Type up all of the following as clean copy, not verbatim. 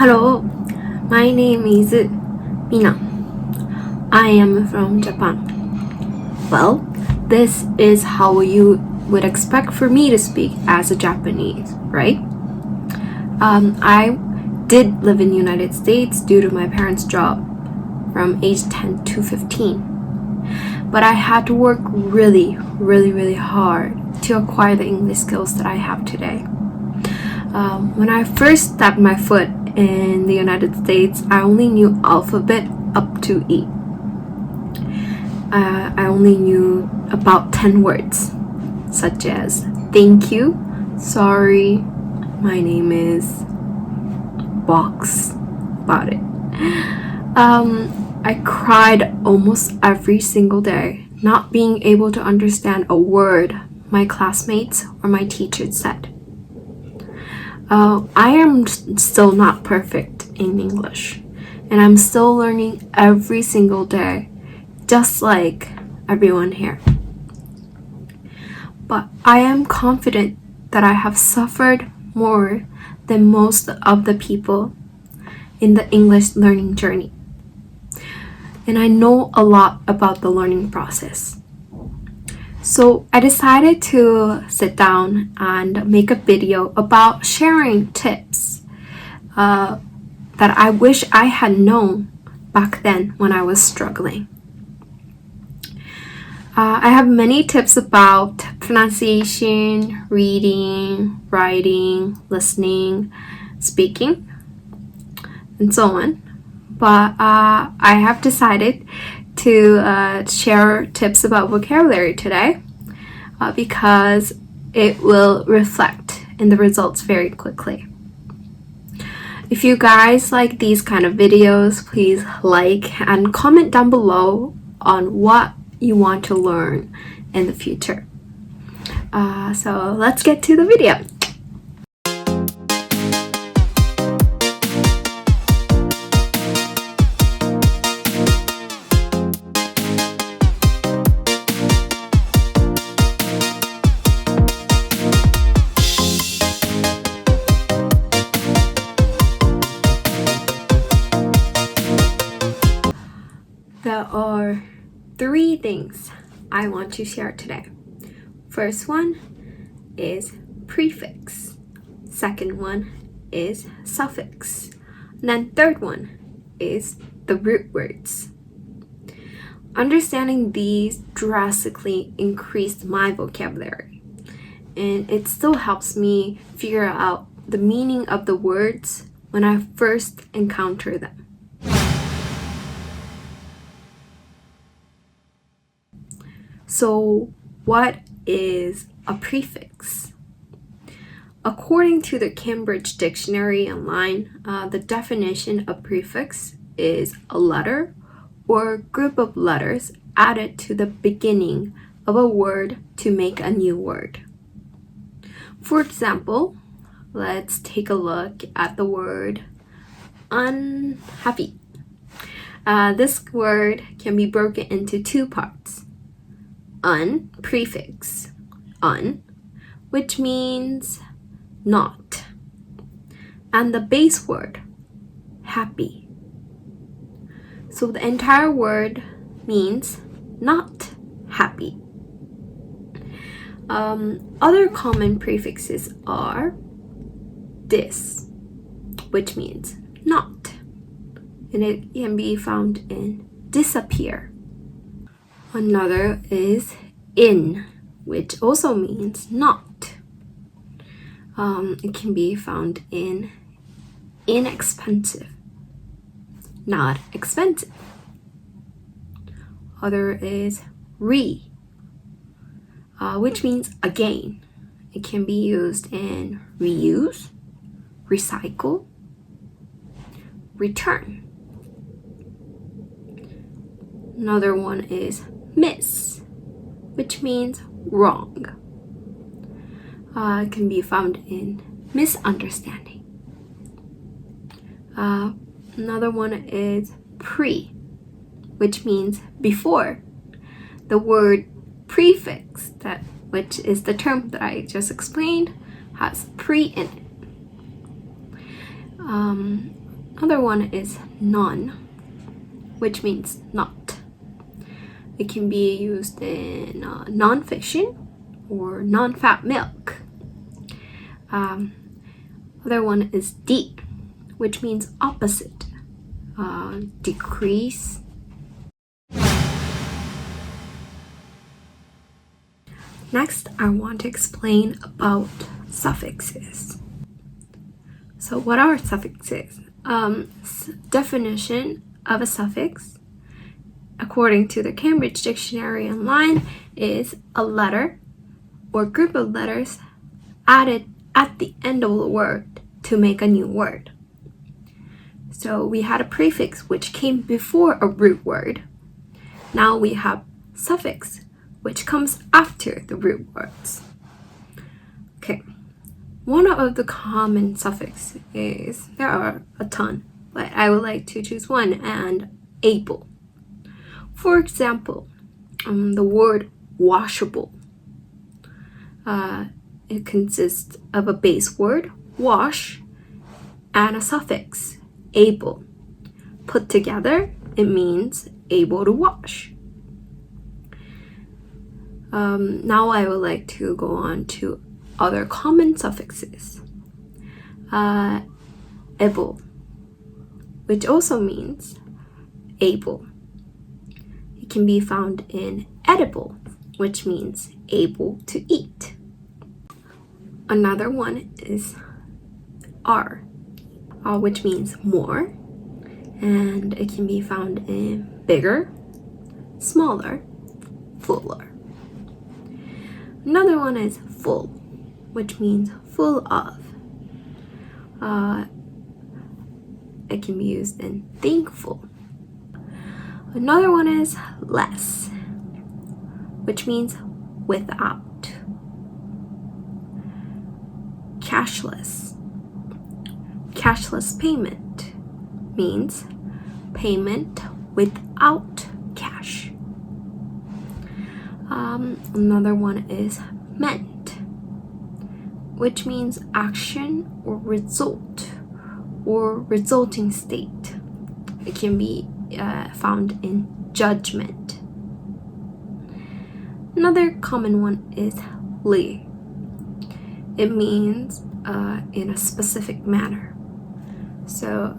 Hello, my name is Mina. I am from Japan. Well, this is how you would expect for me to speak as a Japanese, right? I did live in the United States due to my parents' job from age 10 to 15. But I had to work really hard to acquire the English skills that I have today. When I first stepped my foot in the United States, I only knew alphabet up to E. I only knew about 10 words, such as thank you, sorry, my name is, box, about it. I cried almost every single day, not being able to understand a word my classmates or my teachers said. I am still not perfect in English, and I'm still learning every single day, just like everyone here. But I am confident that I have suffered more than most of the people in the English learning journey. And I know a lot about the learning process. So I decided to sit down and make a video about sharing tips that I wish I had known back then when I was struggling. I have many tips about pronunciation, reading, writing, listening, speaking, and so on. But I have decided to share tips about vocabulary today because it will reflect in the results very quickly. If you guys like these kind of videos, please like and comment down below on what you want to learn in the future. So let's get to the video. There are 3 things I want to share today. First one is prefix. Second one is suffix. And then third one is the root words. Understanding these drastically increased my vocabulary, and it still helps me figure out the meaning of the words when I first encounter them. So, what is a prefix? According to the Cambridge Dictionary online, the definition of prefix is a letter or group of letters added to the beginning of a word to make a new word. For example, let's take a look at the word unhappy. This word can be broken into 2 parts. Un, prefix, un, which means not, and the base word, happy. So the entire word means not happy. Other common prefixes are dis, which means not, and it can be found in disappear. Another is in, which also means not. It can be found in inexpensive, not expensive. Other is re, which means again. It can be used in reuse, recycle, return. Another one is miss, which means wrong. It can be found in misunderstanding. Another one is pre, which means before. The word prefix, which is the term that I just explained, has pre in it. Another one is non, which means not. It can be used in non-fiction or non-fat milk. Other one is D, which means opposite, decrease. Next, I want to explain about suffixes. So what are suffixes? Definition of a suffix, according to the Cambridge Dictionary Online, is a letter or group of letters added at the end of a word to make a new word. So we had a prefix which came before a root word. Now we have suffix, which comes after the root words. Okay, one of the common suffixes is, there are a ton, but I would like to choose one, and able. For example, the word washable. It consists of a base word, wash, and a suffix, able. Put together, it means able to wash. Now I would like to go on to other common suffixes. Able, which also means able. It can be found in edible, which means able to eat. Another one is R, which means more, and it can be found in bigger, smaller, fuller. Another one is full, which means full of. It can be used in thankful. Another one is less, which means without. Cashless. Cashless payment means payment without cash. Another one is meant, which means action or result or resulting state. It can be found in judgment. Another common one is li. It means in a specific manner. So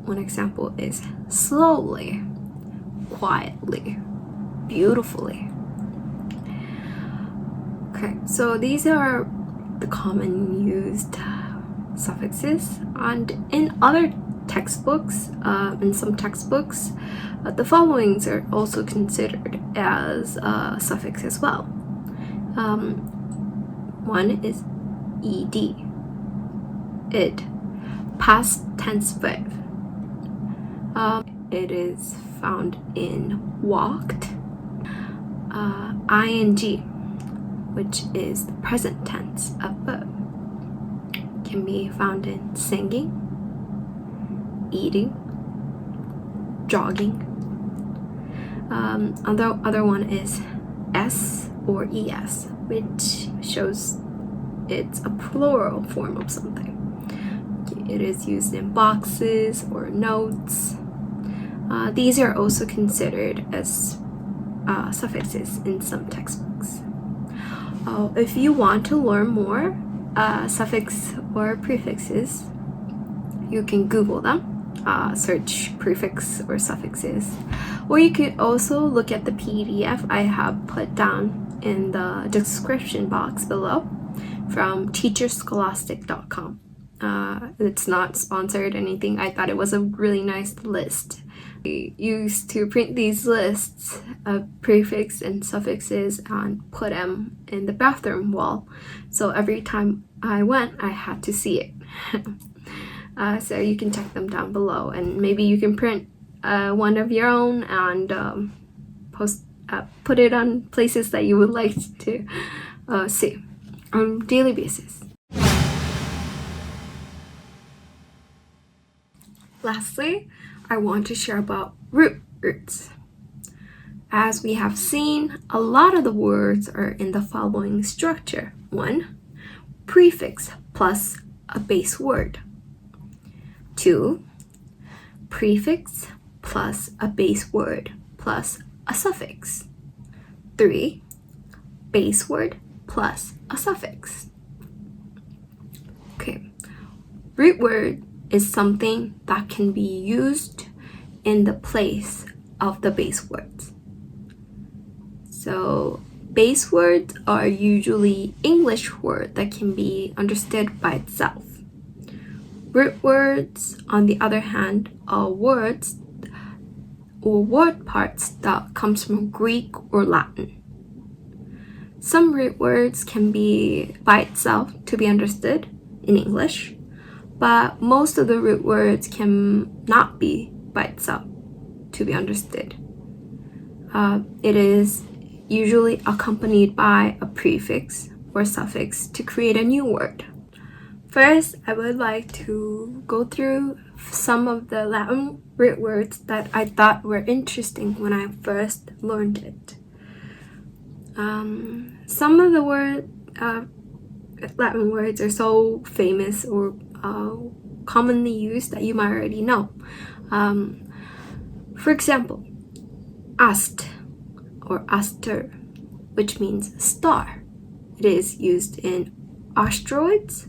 one example is slowly, quietly, beautifully. Okay, so these are the common used suffixes, and in other textbooks, in some textbooks, the followings are also considered as a suffix as well. One is ed, id, past tense verb. It is found in walked. Ing, which is the present tense of verb, can be found in singing, eating, jogging. Other one is s or es, which shows it's a plural form of something. It is used in boxes or notes. These are also considered as suffixes in some textbooks. If you want to learn more suffix or prefixes, you can Google them, search prefix or suffixes, or you could also look at the PDF I have put down in the description box below from teacherscholastic.com. It's not sponsored or anything. I thought it was a really nice list. We used to print these lists of prefix and suffixes and put them in the bathroom wall. So every time I went, I had to see it. So you can check them down below, and maybe you can print one of your own and put it on places that you would like to see on a daily basis. Lastly, I want to share about roots. As we have seen, a lot of the words are in the following structure. 1. Prefix plus a base word. 2. Prefix plus a base word plus a suffix. 3. Base word plus a suffix. Okay. Root word is something that can be used in the place of the base words. So base words are usually English words that can be understood by itself. Root words, on the other hand, are words or word parts that comes from Greek or Latin. Some root words can be by itself to be understood in English, but most of the root words can not be by itself to be understood. It is usually accompanied by a prefix or suffix to create a new word. First, I would like to go through some of the Latin root words that I thought were interesting when I first learned it. Some of the Latin words are so famous or commonly used that you might already know. For example, ast or aster, which means star. It is used in asteroids.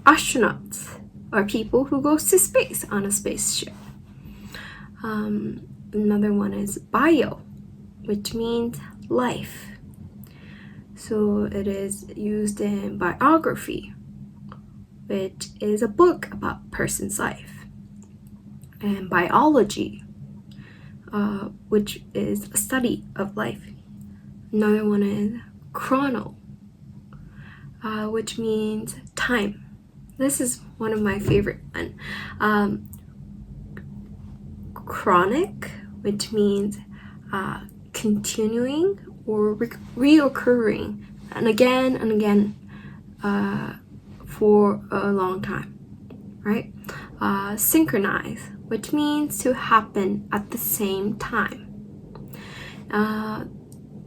Astronauts are people who go to space on a spaceship. Another one is bio, which means life. So it is used in biography, which is a book about a person's life. And biology, which is a study of life. Another one is chrono, which means time. This is one of my favorite ones. Chronic, which means continuing or reoccurring and again for a long time, right? Synchronize, which means to happen at the same time.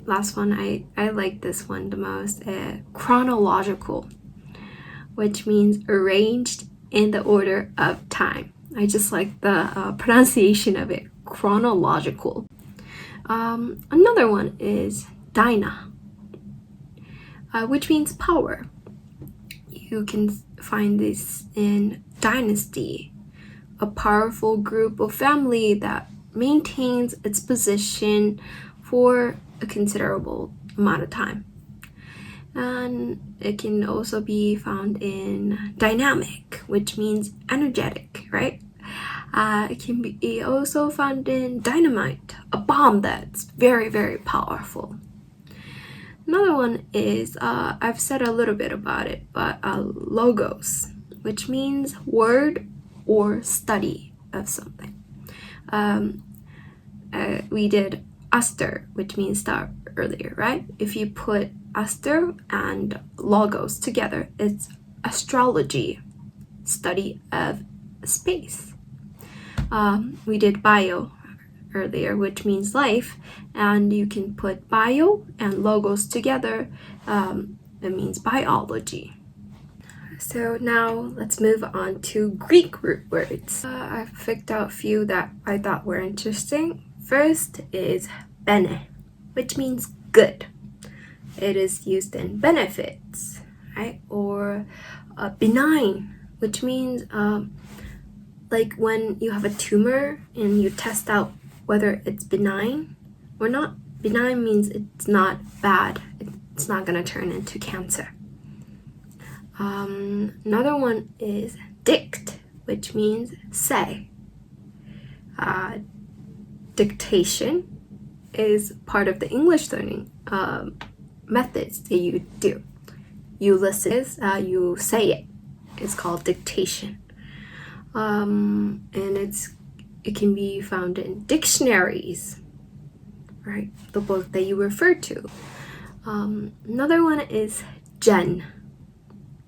Last one, I like this one the most. Chronological, which means arranged in the order of time. I just like the pronunciation of it, chronological. Another one is dyna, which means power. You can find this in dynasty, a powerful group of family that maintains its position for a considerable amount of time. And it can also be found in dynamic, which means energetic, right? It can be also found in dynamite, a bomb that's very, very powerful. Another one is, I've said a little bit about it, but logos, which means word or study of something. We did aster, which means star earlier, right? If you put aster and logos together, it's astrology, study of space. We did bio earlier, which means life, and you can put bio and logos together. It means biology. So now let's move on to Greek root words. I've picked out a few that I thought were interesting. First is bene, which means good. It is used in benefits, right? Or benign, which means like when you have a tumor and you test out whether it's benign or not. Benign means it's not bad. It's not going to turn into cancer. Another one is dict, which means say. Dictation is part of the English learning methods that you do. You listen, you say it. It's called dictation. And it can be found in dictionaries, right? The book that you refer to. Another one is gen,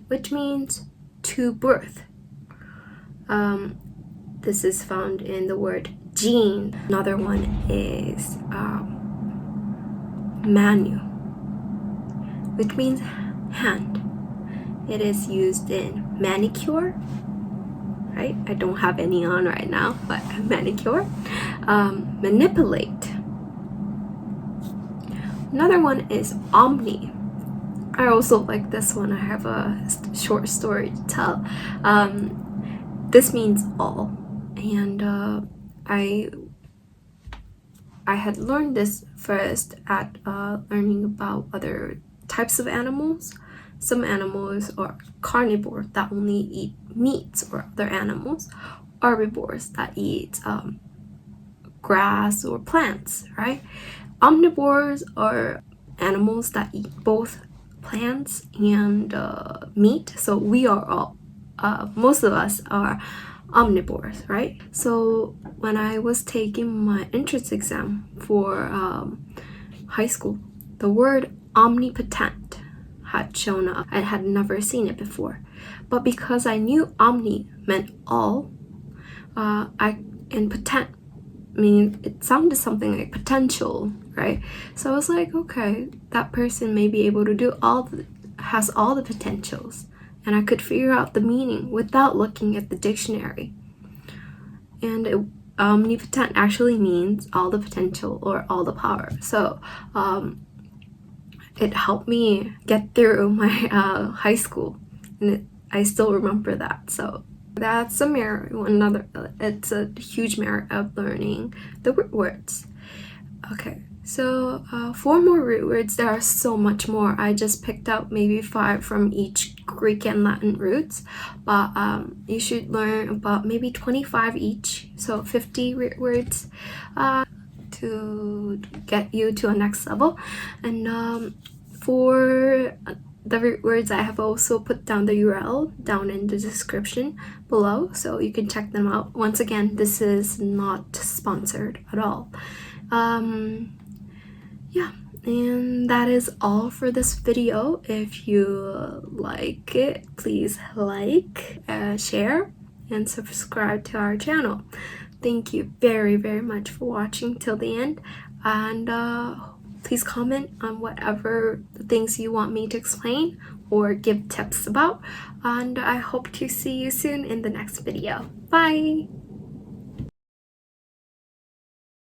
which means to birth. This is found in the word gene. Another one is manu, which means hand. It is used in manicure, right? I don't have any on right now, but manicure. Manipulate. Another one is omni. I also like this one. I have a short story to tell. This means all, and I had learned this first at learning about other types of animals. Some animals are carnivores that only eat meats or other animals, herbivores that eat grass or plants, right? Omnivores are animals that eat both plants and meat. So we are all, most of us are omnivores, right? So when I was taking my entrance exam for high school, the word omnipotent had shown up. I had never seen it before, but because I knew omni meant all, and potent, I mean, it sounded something like potential, right? So I was like, okay, that person may be able to do has all the potentials, and I could figure out the meaning without looking at the dictionary. And omnipotent actually means all the potential or all the power. So it helped me get through my high school, and I still remember that. So that's a merit. It's a huge merit of learning the root words. Okay, so 4 more root words. There are so much more. I just picked out maybe 5 from each Greek and Latin roots, but you should learn about maybe 25 each, so 50 root words to get you to a next level. And for the root words, I have also put down the URL down in the description below, so you can check them out. Once again, this is not sponsored at all. Yeah, and that is all for this video. If you like it, please like, share, and subscribe to our channel. Thank you very, very much for watching till the end, and please comment on whatever things you want me to explain or give tips about, and I hope to see you soon in the next video. Bye!